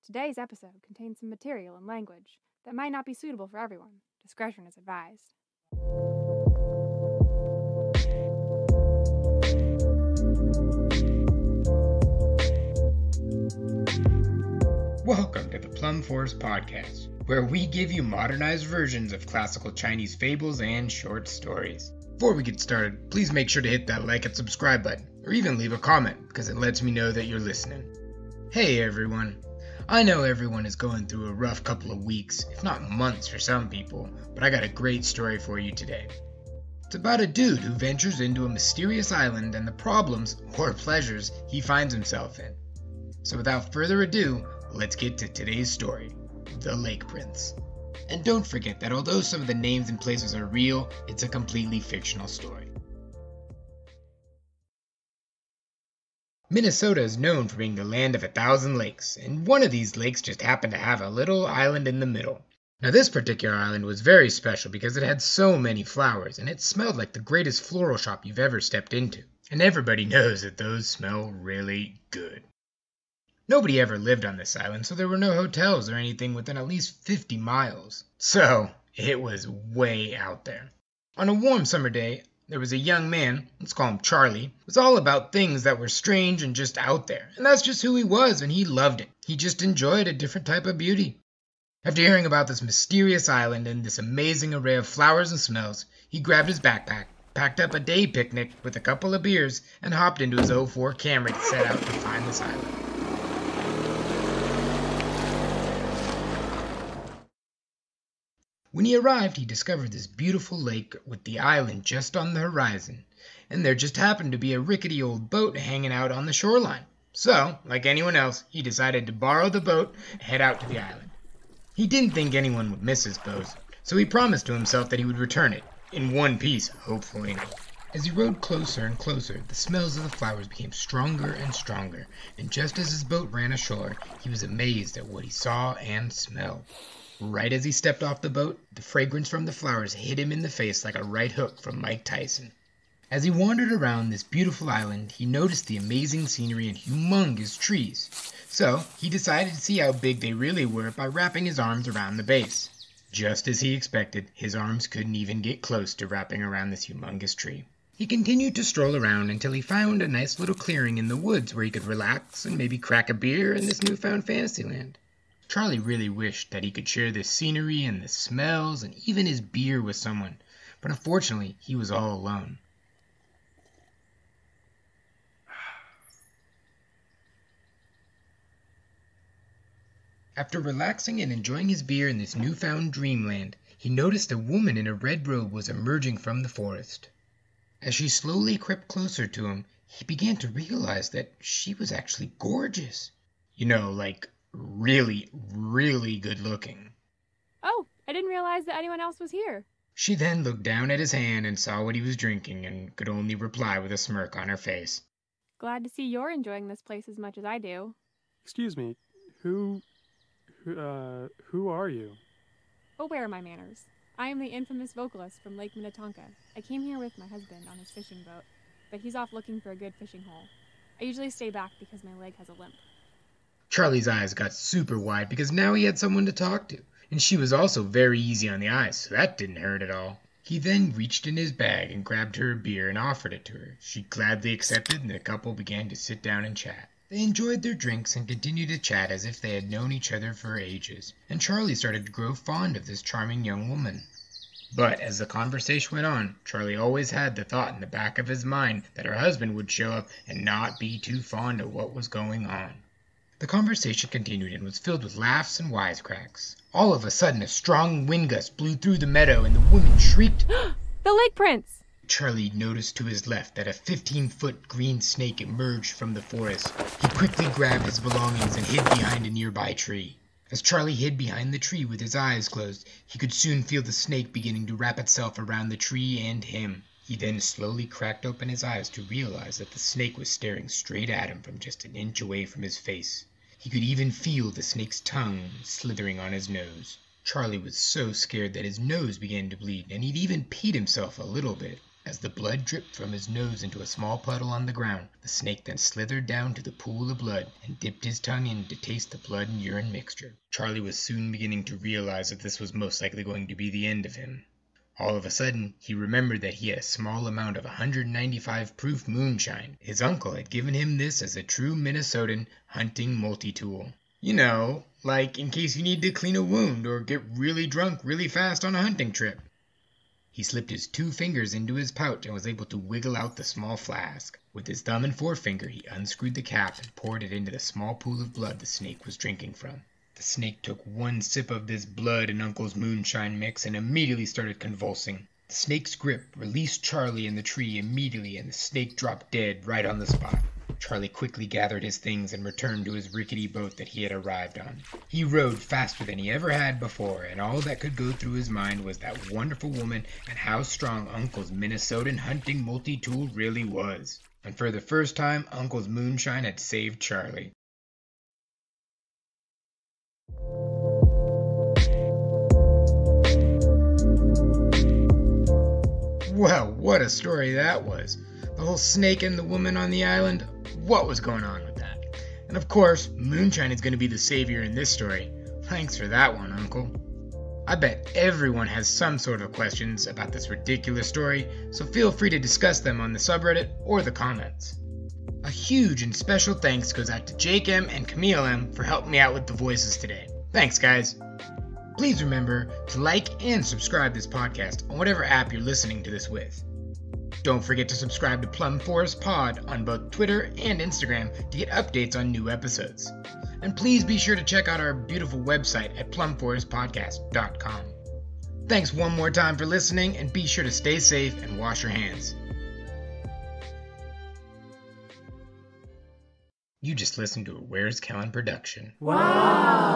Today's episode contains some material and language that might not be suitable for everyone. Discretion is advised. Welcome to the Plum Forest Podcast, where we give you modernized versions of classical Chinese fables and short stories. Before we get started, please make sure to hit that like and subscribe button, or even leave a comment, because it lets me know that you're listening. Hey everyone. I know everyone is going through a rough couple of weeks, if not months for some people, but I got a great story for you today. It's about a dude who ventures into a mysterious island and the problems, or pleasures, he finds himself in. So without further ado, let's get to today's story, The Lake Prince. And don't forget that although some of the names and places are real, it's a completely fictional story. Minnesota is known for being the land of 1,000 lakes, and one of these lakes just happened to have a little island in the middle. Now this particular island was very special because it had so many flowers, and it smelled like the greatest floral shop you've ever stepped into. And everybody knows that those smell really good. Nobody ever lived on this island, so there were no hotels or anything within at least 50 miles. So it was way out there. On a warm summer day, there was a young man, let's call him Charlie. It was all about things that were strange and just out there. And that's just who he was, and he loved it. He just enjoyed a different type of beauty. After hearing about this mysterious island and this amazing array of flowers and smells, he grabbed his backpack, packed up a day picnic with a couple of beers, and hopped into his 04 Camry to set out to find this island. When he arrived, he discovered this beautiful lake with the island just on the horizon, and there just happened to be a rickety old boat hanging out on the shoreline. So, like anyone else, he decided to borrow the boat and head out to the island. He didn't think anyone would miss his boat, so he promised to himself that he would return it, in one piece, hopefully. As he rowed closer and closer, the smells of the flowers became stronger and stronger, and just as his boat ran ashore, he was amazed at what he saw and smelled. Right as he stepped off the boat, the fragrance from the flowers hit him in the face like a right hook from Mike Tyson. As he wandered around this beautiful island, he noticed the amazing scenery and humongous trees. So, he decided to see how big they really were by wrapping his arms around the base. Just as he expected, his arms couldn't even get close to wrapping around this humongous tree. He continued to stroll around until he found a nice little clearing in the woods where he could relax and maybe crack a beer in this newfound fantasyland. Charlie really wished that he could share this scenery and the smells and even his beer with someone, but unfortunately he was all alone. After relaxing and enjoying his beer in this newfound dreamland, he noticed a woman in a red robe was emerging from the forest. As she slowly crept closer to him, he began to realize that she was actually gorgeous. Like really, really good looking. Oh, I didn't realize that anyone else was here. She then looked down at his hand and saw what he was drinking and could only reply with a smirk on her face. Glad to see you're enjoying this place as much as I do. Excuse me, who are you? Oh, where are my manners? I am the infamous vocalist from Lake Minnetonka. I came here with my husband on his fishing boat, but he's off looking for a good fishing hole. I usually stay back because my leg has a limp. Charlie's eyes got super wide because now he had someone to talk to, and she was also very easy on the eyes, so that didn't hurt at all. He then reached in his bag and grabbed her a beer and offered it to her. She gladly accepted, and the couple began to sit down and chat. They enjoyed their drinks and continued to chat as if they had known each other for ages, and Charlie started to grow fond of this charming young woman. But as the conversation went on, Charlie always had the thought in the back of his mind that her husband would show up and not be too fond of what was going on. The conversation continued and was filled with laughs and wisecracks. All of a sudden, a strong wind gust blew through the meadow and the woman shrieked, The Lake Prince! Charlie noticed to his left that a 15-foot green snake emerged from the forest. He quickly grabbed his belongings and hid behind a nearby tree. As Charlie hid behind the tree with his eyes closed, he could soon feel the snake beginning to wrap itself around the tree and him. He then slowly cracked open his eyes to realize that the snake was staring straight at him from just an inch away from his face. He could even feel the snake's tongue slithering on his nose. Charlie was so scared that his nose began to bleed, and he'd even peed himself a little bit. As the blood dripped from his nose into a small puddle on the ground, the snake then slithered down to the pool of blood and dipped his tongue in to taste the blood and urine mixture. Charlie was soon beginning to realize that this was most likely going to be the end of him. All of a sudden, he remembered that he had a small amount of 195 proof moonshine. His uncle had given him this as a true Minnesotan hunting multi-tool. You know, like in case you need to clean a wound or get really drunk really fast on a hunting trip. He slipped his 2 fingers into his pouch and was able to wiggle out the small flask. With his thumb and forefinger, he unscrewed the cap and poured it into the small pool of blood the snake was drinking from. The snake took 1 sip of this blood and Uncle's moonshine mix and immediately started convulsing. The snake's grip released Charlie in the tree immediately, and the snake dropped dead right on the spot. Charlie quickly gathered his things and returned to his rickety boat that he had arrived on. He rowed faster than he ever had before, and all that could go through his mind was that wonderful woman and how strong Uncle's Minnesotan hunting multi-tool really was. And for the first time, Uncle's moonshine had saved Charlie. Well, what a story that was. The whole snake and the woman on the island, what was going on with that? And of course, moonshine is going to be the savior in this story. Thanks for that one, Uncle. I bet everyone has some sort of questions about this ridiculous story, so feel free to discuss them on the subreddit or the comments. A huge and special thanks goes out to Jake M and Camille M for helping me out with the voices today. Thanks, guys. Please remember to like and subscribe this podcast on whatever app you're listening to this with. Don't forget to subscribe to Plum Forest Pod on both Twitter and Instagram to get updates on new episodes. And please be sure to check out our beautiful website at plumforestpodcast.com. Thanks one more time for listening, and be sure to stay safe and wash your hands. You just listened to a Where's Kellen production. Wow!